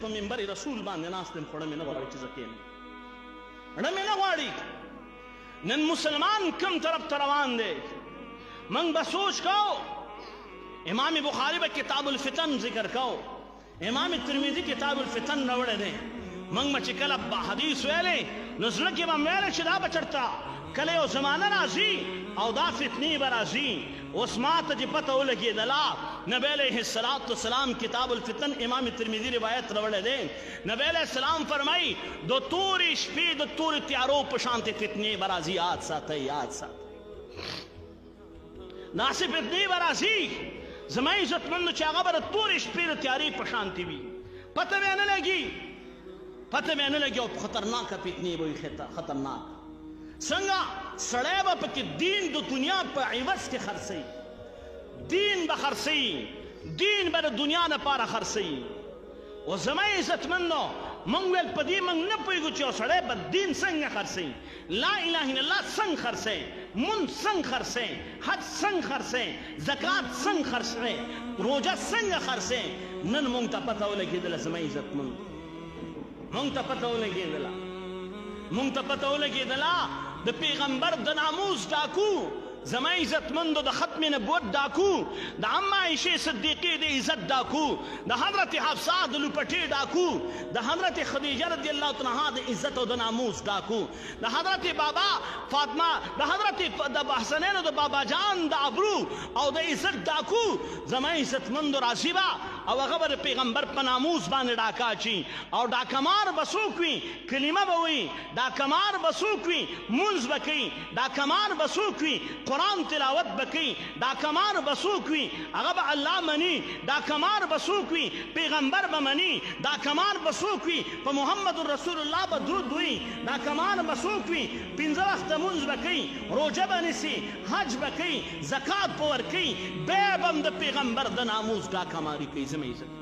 په منبر رسول باندې ناست یم، خو ړمې نه غواړي چې زه کښېنم، ړمې نه غواړي. نن مسلمان کم طرف ته روان دی؟ موږ به سوچ کوو. امام بخاری به کتاب الفتن ذکر کوو، امام ترمذی کتاب الفتن راوړی دی. موږ به چې کله حدیث ویلې نو زړه کې به ویلې چې دا به چېرته کله یو زمانه راځي او دا فتنې به راځي. اوس ما ته چې پته ولګېدله، نبی علیه السلام کتاب الفتن امام ترمذی روایت راوړی دی. نبی علیه السلام فرمایي د تورې شپې د تورې تیارو په شانتې فتنې به راځي. یاد ساتئ، یاد ساتئ، داسې فتنې به راځي زما عزتمندو چې هغه به د تورې شپې د تیارې په شانتې وي، پته به یې نه لګي، پته به یې نه لګي، او خطرناکه فتنې به وي، خطرناک. څنګه سړی به پکې دین د دنیا په عوض کې خرڅوي، دین به خرڅوي، دین به د دنیا دپاره خرڅوي. او زما عزتمندو موږ ویل په دې موږ نه پوهېږو چې یو سړی به دین څنګه خرڅوي، لا اله الا الله څنګه خرڅوي، مونځ څنګه خرڅوي، حج څنګه خرڅوي، زکات څنګه خرڅوي، روژه څنګه خرڅوي. نن موږ ته پته ولګېدله زما عزتمندو، موږ ته پته ولګېدله، موږ ته پته ولګېدله د پیغمبر د ناموس ډاکو، زما عزتمندو د ختم نبوت ډاکو، د عمه عایشې صدیقې د عزت ډاکو، د حضرت حفصه د لوپټې ډاکو، د حضرت خدیجه رضی الله تعالی عنها د عزت او د ناموس ډاکو، د حضرت بابا فاطمه، د حضرت د حسنین د بابا جان د ابرو او د عزت ډاکو. زما عزتمندو راځي به او هغه به د پیغمبر په ناموس باندې ډاکه اچي، او ډاکمار به څوک وي؟ کلمه به وي، ډاکمار به څوک وي؟ مونځ به کوي، ډاکمار به څوک وي؟ قرآن تلاوت به کوي، ډاکمار به څوک وي؟ هغه به الله مني. ډاکمار به څوک وي؟ پیغمبر به مني. ډاکمار به څوک وي؟ په محمد رسول الله به درود وي. ډاکمار به څوک وي؟ 5 وخته مونځ به کوي، روژه به نیسي، حج به کوي، زکات به ورکوي، بیا به هم د پیغمبر د ناموس ډاکماري کوي. زما عزت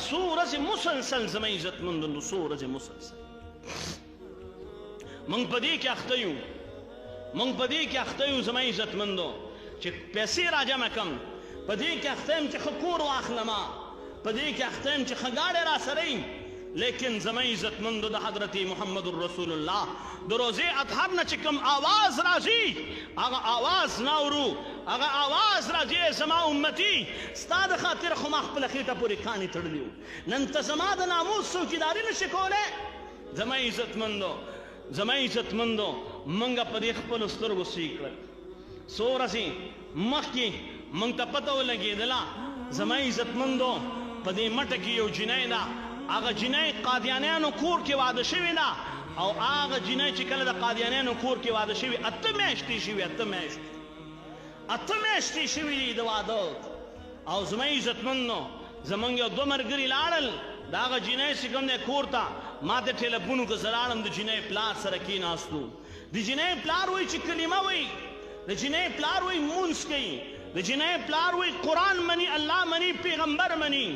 څو ورځې مسلسل، زما عزتمندو څو ورځې مسلسل موږ په دې کې اخته یو، موږ په دې کې اخته یو زما عزتمندو چې پیسې راجمع کړم، په دې کې اخته یم چې ښه کور واخلمه، په دې کې اخته یم چې ښه ګاډی راسره وي. لیکن زما عزتمندو د حضرت محمد رسول الله د روزې اطهر نه چې کوم آواز راځي، هغه آواز نه اورو، هغه آواز راځي زما امتي ستا د خاطر خو ما خپله خېټه پورې کاڼي تړلي وو، نن ته زما د ناموس څوکیداري نشي کولی. زما عزتمندو، زما عزتمندو موږ په دې خپلو سترګو سوی کړل. څو ورځې مخکې موږ ته پته ولګېدله زما عزتمندو په دې مټه کې یو جنۍ ده، هغه جنۍ قادیانیانو کور کې واده شوې ده، او هغه جنۍ چې کله د قادیانیانو کور کې واده شوي 8 میاشتې شوي، 8 میاشتې شوي دي د واده. او زما عزتمندو زمونږ یو 2 ملګري لاړل د هغه جنۍ چې کوم دی کور ته، ما ته ټیلیفون وکړه، زه لاړم، د جنۍ پلار سره کېناستو، د جنۍ پلار وایي چې کلمه وایي، د جنۍ پلار وایي مونځ کوي، د جنۍ پلار وایي قرآن مني، الله مني، پیغمبر مني.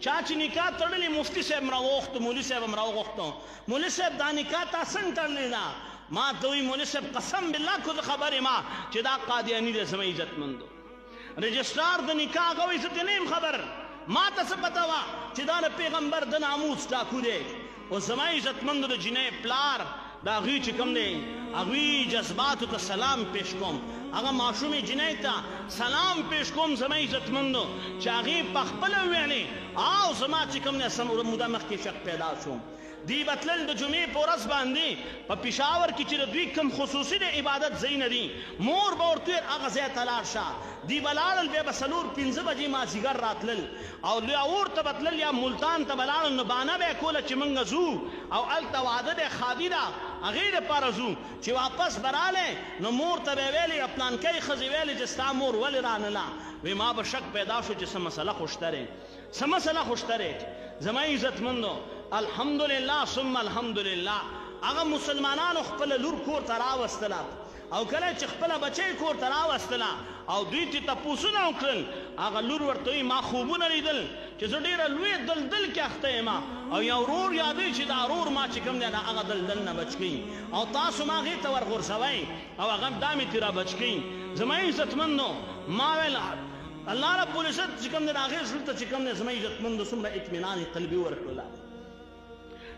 چا چې نکاح تړلې مفتي صاحب م راوغوښتو، مولي صاحب م راوغوښتو، مولي صاحب دا نکاح تا څنګه تړلې ده؟ ما ته وایي مولي صاحب قسم بالله کو زه خبر یم چې دا قادیاني دی. زما عزتمندو رجسټرار د نکاح هغه وایي زه ترې نه یم خبر، ما ته څه پته وه چې دا د پیغمبر د ناموس ډاکو دی. او زما عزتمندو د جنۍ پلار د هغوی چې کوم دی هغوی جذباتو ته سلام پیش کوم، هغه ماشومې جنۍ ته سلام پیش کوم زما عزتمندو چې هغې په خپله وویلې. او زما چې کوم دی موده مخکې شک پیدا شوم، دی به تلل د جمعې په ورځ باندې په پېښور کې چې د دوی کوم خصوصي د عبادت ځایونه دي، مور به ورته ویل هغه ځای ته لاړ شه. دی به لاړل، بیا به 4-5 بجې مازدیګر راتلل، او لاهور ته به تلل یا ملتان ته به لاړل، نو بانه به یې کوله چې موږ ځو او هلته واده دی، ښادي ده، هغې دپاره ځو. چې واپس به رالی نو مور ته به یې ویلې یا پلانکۍ ښځې ویلې چې ستا مور ولې رانله؟ وی ما به شک پیدا شو چې څه مسله خو شته دی، څه مسله خو شته دی. زما عزتمندو الحمدلله ثم الحمدلله هغه مسلمانانو خپل لور کور ته راوستله، او کله چې خپل بچی کور ته راوستله او دوی ته تپوسونه وکړل، هغه لور ورته وایي ما خوبونه لیدل چې زه ډېره لوی دلدل کې اخته یم، او یو ورور یادوي چې دا ورور ما چې کوم دی هغه دلدل نه بچ کوي، او تاسو ما هغې ته ورغورځوئ او هغه دا مې ترې را بچ کوي. زما عزتمندو ما ویل الله رب العزت چې کوم دی هغې زړه ته چې کوم دی زما عزتمندو څومره اطمینان قلبي ورکړله.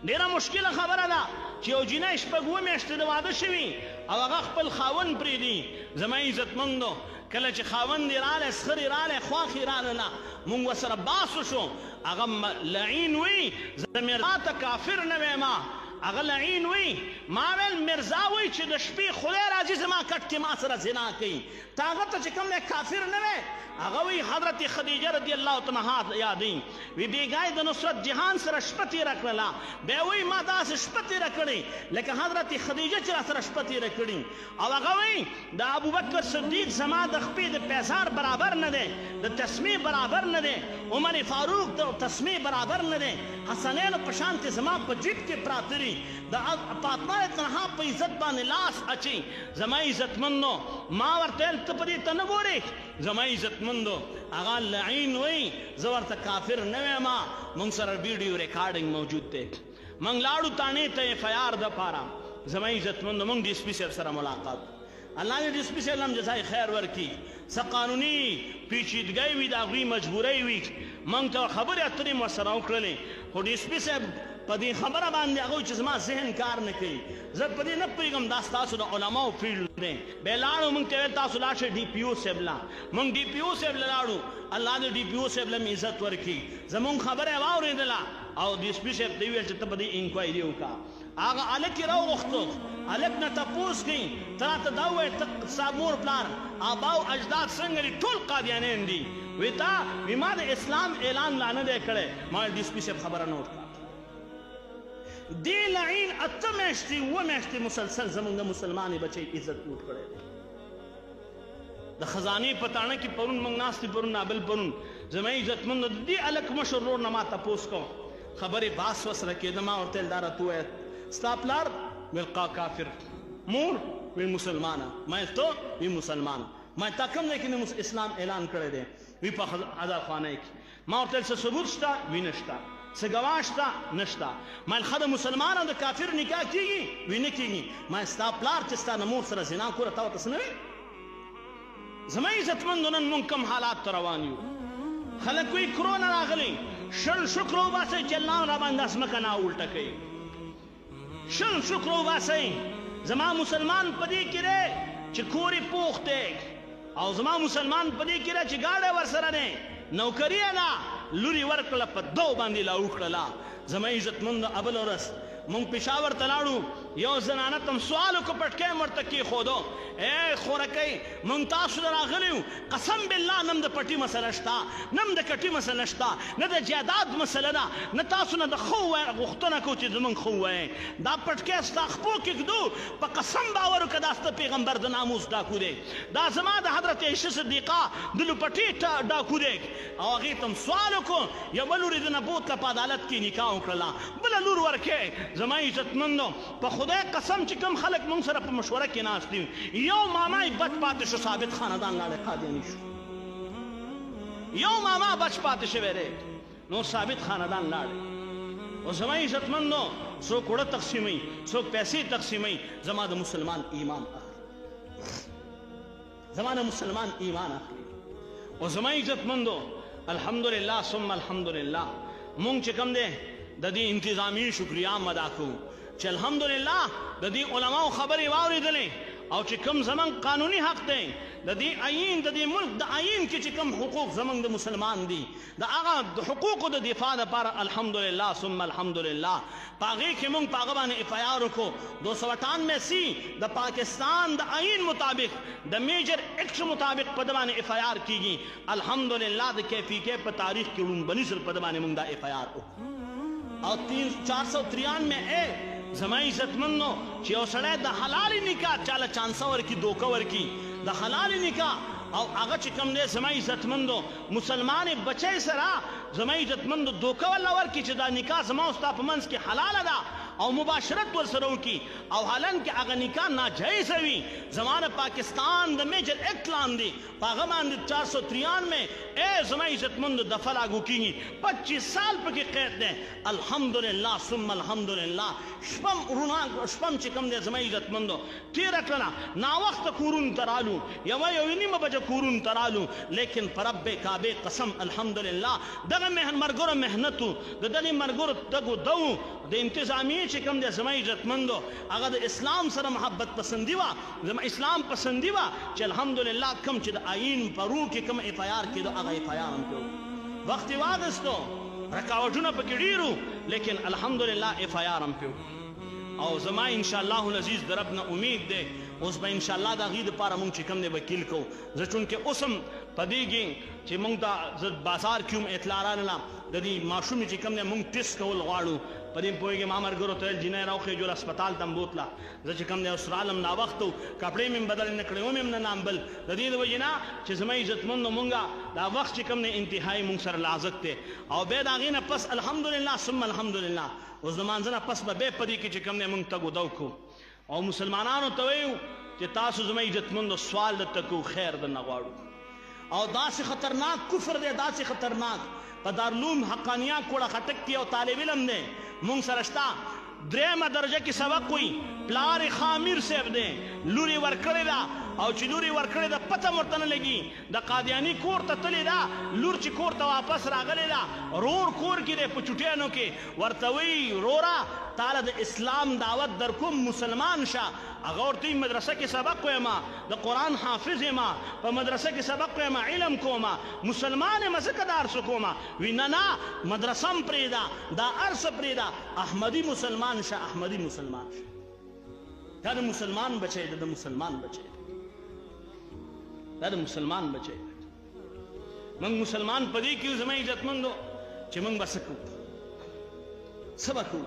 ډېره مشکله خبره ده چې یو جینۍ 6 میاشتې د واده شوي او هغه خپل خاوند پرېږدي. زما عزتمندو کله چې خاوند یې رالی سخر یې رالی خواښ یې راله مونږ ورسره باس وشو هغه لعین وي زه مرزا ته کافر نه ویما هغه لعین وي ما ویل مرزا وي چې د شپې خدای راځي زما کټ کې ما سره زنا کوي ته هغه ته چې کوم دی کافر نه وی هغه وی حضرت خدیجه رضی الله تعالی عنها یادوي وی بیګای د نصرت جهان سره شپه تېره کړله بیا وی ما داسې شپه تېره کړې لکه حضرت خدیجه چې را سره شپه تېره کړي او هغه وی د ابوبکر صدیق زما د خپې د پیزار برابر نه دی د تسمې برابر نه دی عمر فاروق د تسمې برابر نه دی حسنین په شان کې زما په جیب کې پراته دي د فاطمه طلحه په عزت باندې لاس اچي زما عزتمندو ما ورته ویل ته په دې ته نه ګورې زما عزتمندو هغه لعین وی زه ورته کافر نه ویم موږ سره ویډیو ریکارډینګ موجود دی موږ لاړو تانې ته ایف آی آر دپاره زما عزتمندو موږ ډي اس پي صاحب سره ملاقات الله دې ډي اس پي صاحب هم جزای خیر ورکړي څه قانوني پیچیدګۍ وي د هغوی مجبورۍ وي موږ ته خبرې اترې مو ورسره وکړلې خو ډي اس پي صاحب په دې خبره باندې هغوی چې زما ذهن کار نه کوي زه په دې نه پوهېږم دا ستاسو د علماو فیلډ دی بیا لاړو موږ ته ویل تاسو لاړ شئ ډي پي او صاحب له موږ ډي پي او صاحب له لاړو الله دې ډي پي او صاحب له مې عزت ورکړي زموږ خبره یې واورېدله او ډي اس پي صاحب ته یې ویل چې ته په دې انکوایري وکړه هغه هلک یې راوغوښتو هلک نه تپوس کوي ته راته دا ووایې ته ستا مور پلار آبا او اجداد څنګه دي ټول قادیانیان دي وی تا وی ما د اسلام اعلان لا نه دی کړی ما ډي اس پي صاحب خبره نه وکړه دې لعین 8 میاشتې 7 میاشتې مسلسل زموږ د مسلمانې بچی عزت لوټ کړی دی د خزانې په تاڼه کې پرون موږ ناست پرون نابل پرون زما عزتمندو د دې هلک مشر ورور نه ما تپوس کوم خبرې باس وسره کېده ما ورته ویل دا راته ووایه ستا پلار ویل کافر مور ویل مسلمانه ما ویل ته وی مسلمانه ما تا کوم دی کې اسلام اعلان کړی دی وی په عذابخانه کې ما ورته ویل څه ثبوت شته وی نشته څه ګواه شته نشته ما ویل ښه د مسلمان او د کافر نکاح کېږي وی نه کېږي ما ستا پلار چې ستا نه مور سره زنا کوره تا ورته څه نه وی زما عزتمندو نن موږ کوم حالات ته روان یو خلک وی کرونا راغلی شل شکر وباسئ چې الله را باندې ځمکه ناولټه کوي شل شکر وباسئ زما مسلمان په دې کې دی چې کور یې پوخ دی او زما مسلمان په دې کې دی چې ګاډی ورسره دی نوکري یې ده لوري ورکړله په دو باندې لا وکړله زما عزتمندو ابل ورځ مونږ پېښور ته لاړو یو زنانه ته م سوال وکړو پټکی م ورته کېښودو ای خورکۍ مونږ تاسو ته راغلي یو قسم بالله نه م د پټي مسله شته نه م د کټي مسله شته نه د جایداد مسله ده نه تاسو نه د ښه غوښتنه کوو چې زمونږ ښه ووایئ دا پټکی ستا خپو کې ږدو په قسم باور وکړه دا ستا پیغمبر د ناموس ډاکو دی دا زما د حضرت عایشه صدیقه د لوپټې ډاکو دی او هغې ته م سوال وکړو یوه لور یې د نه بوتله په عدالت کې نکاح وکړله بله لور ورکې زما عزتمندو په خدای قسم چې کوم خلک موږ سره په مشوره کې ناست دي یو ماما یې بچ پاتې شو ثابت خاندان لاړی قادیاني شو یو ماما بچ پاتې شوی دی نور ثابت خاندان لاړی او زما عزتمندو څوک وړه تقسیموي څوک پیسې تقسیموي زما د مسلمان ایمان اخلي زما د مسلمان ایمان اخلي او زما عزتمندو الحمدلله ثم الحمدلله مونږ چې کوم دی د دې انتظامی شکریه هم ادا کوو چې الحمدلله د دې علماو خبرې واورېدلې او چې کوم زموږ قانوني حق دی د دې آیین د دې ملک د آیین کې چې کوم حقوق زموږ د مسلمان دي د هغه حقوقو د دفاع دپاره الحمدلله ثم الحمدلله په هغې کې موږ په هغه باندې اف آی آر وکړو 298 د پاکستان د آیین مطابق د میجر ایکټ مطابق په ده باندې اف آی آر کېږي الحمدلله د KPK په تاریخ کې لومبني ځل په ده باندې موږ دا اف آی آر وکړو او 493 زما عزتمندو چې یو سړی د حلالې نکاح چاله چانسه ورکي دوکه ورکي د حلالې نکاح او هغه چې کوم دی زما عزتمندو مسلمانې بچی سره زما عزتمندو دوکه ولا ورکي چې دا نکاح زما او ستا په منځ کې حلاله ده او مباشرت ورسره وکړي او حالانکه هغه نکاح ناجایز وي زمانه پاکستان د میجر ایکټ لاندې په هغه باندې 493 زما عزتمندو دفعه لاګو کېږي 25 سال پکې قید دی الحمدلله ثم الحمدلله شپم چې کوم دی زما عزتمندو تېره کړله ناوخته کورونو ته رالو یوه نیمه بجه کورونو ته رالو لیکن په رب کعبې قسم الحمدلله دغه مرګرو محنتو د دغې مرګرو تګو دو د انتظامیې چې کوم دی زما عزتمندو هغه د اسلام سره محبت پسندي وه زما اسلام پسندي وه چې الحمدلله کوم چې د آیین پرو کې کوم اف آی آر کېدو هغه اف آی آر هم کړو وخت یې واغستو رکاوټونه پکې ډېرو لیکن الحمدلله اف آی آر هم کړو او زما انشاءالله العزیز د رب نه امید دی اوس به انشاءالله د هغې دپاره مونږ چې کوم دی وکیل کوو زه چونکې اوس هم په دې کې چې مونږ ته زه بازار کې هم اطلاع رانله د دې ماشومې چې کوم دی مونږ ټیسټ کول غواړو په دې پوهېږم ما ملګرو ته ویل جینۍ راوخېجول هسپتال ته هم بوتله زه چې کوم دی اوس رالم ناوخته و کپړې مې هم بدل نه کړې ومې هم نه نامبل د دې د وجې نه چې زما عزتمندو مونږه دا وخت چې کوم دی انتهایي مونږ سره لازق دی او بیا د هغې نه پس الحمدلله ثم الحمدلله اوس د مانځه نه پس به بیا په دې کې چې کوم دی مونږ تګ و دو کوو او مسلمانانو ته ویو چې تاسو زما عزتمندو سوال درته کوو خیر درنه غواړو او داسې خطرناک کفر دی داسې خطرناک په دارالعلوم حقانیه کوړه خټک کې یو طالب علم دی مونږ سره شته درېیمه درجه کې سبق وي پلار یې خامیر صاحب دی لور یې ورکړې ده او چې لور یې ورکړې ده پته هم ورته نه لګي د قادیاني کور ته تلې ده لور چې کور ته واپس راغلې ده رور کور کې دی په چوټیانو کې ورته وایي وروره تاله د اسلام دعوت در کوم مسلمان شه هغه ورته وایي مدرسه کې سبق وایم د قرآن حافظ یم په مدرسه کې سبق وایم علم کوم مسلمان یم ځکه دا هر څه کوم وایي نه مدرسه هم پرېږده دا هر څه پرېږده احمدي مسلمان شه احمدي مسلمان شه دا د مسلمان بچی دی د مسلمان بچی دی دا د مسلمان بچی دی موږ مسلمان په دې کې زما عزتمندو چې موږ به څه کوو څه به کوو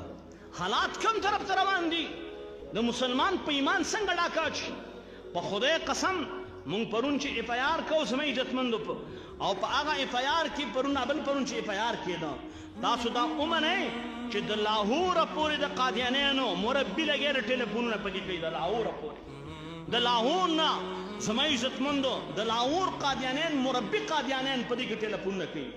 حالات کوم طرف ته روان دي د مسلمان په ایمان څنګه ډاکه اچي په خدای قسم موږ پرون چې اف آی آر کوو زما عزتمندو او په هغه اف آی آر کې پرون بل پرون چې اف آی آر کېده تاسو دا ومنئ چې د لاهوره پورې د قادیانیانو مربي لګېده ټلیفونونه پکې کوي د لاهوره پورې د لاهور نه زما عزتمندو د لاهور قادیانیان مربي قادیانیان په دې کې ټلیفونونه کوي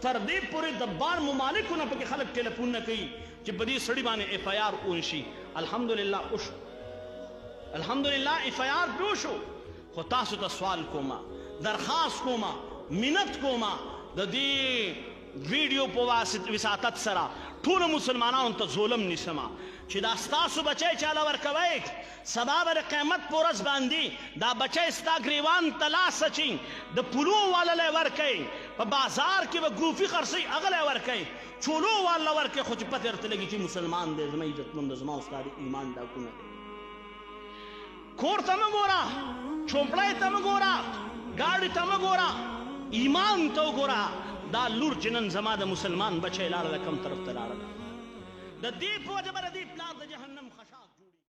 تر دې پورې د بار ممالکو نه پکې خلک ټلیفونونه کوي چې په دې سړي باندې اف آی آر ونشي الحمدلله وشو الحمدلله اف آی آر پې وشو خو تاسو ته سوال کومه درخواست کومه منت کومه د دې ویډیو په وساطت سره ټولو مسلمانانو ته ظلم نیسمه چې دا ستاسو بچی چاله ورکوئ سبا به د قیامت په ورځ باندې دا بچی ستا ګریوان ته لاس اچي د پلو والا لی ورکوئ په بازار کې به ګروفي خرڅوي هغه لی ورکوئ چولو والا ورکوئ خو چې پته ورته لګي چې مسلمان دی زما عزتمند زما او ستا د ایمان ډاکونه دی کور ته مه ګوره چوپړی ته مه ګوره ګاډي ته مه ګوره ایمان ته وګوره دا لور چې نن زما د مسلمان بچی لاړه ده کوم طرف ته لاړه ده د دې په وجه به د دې پلار د جهنم خشا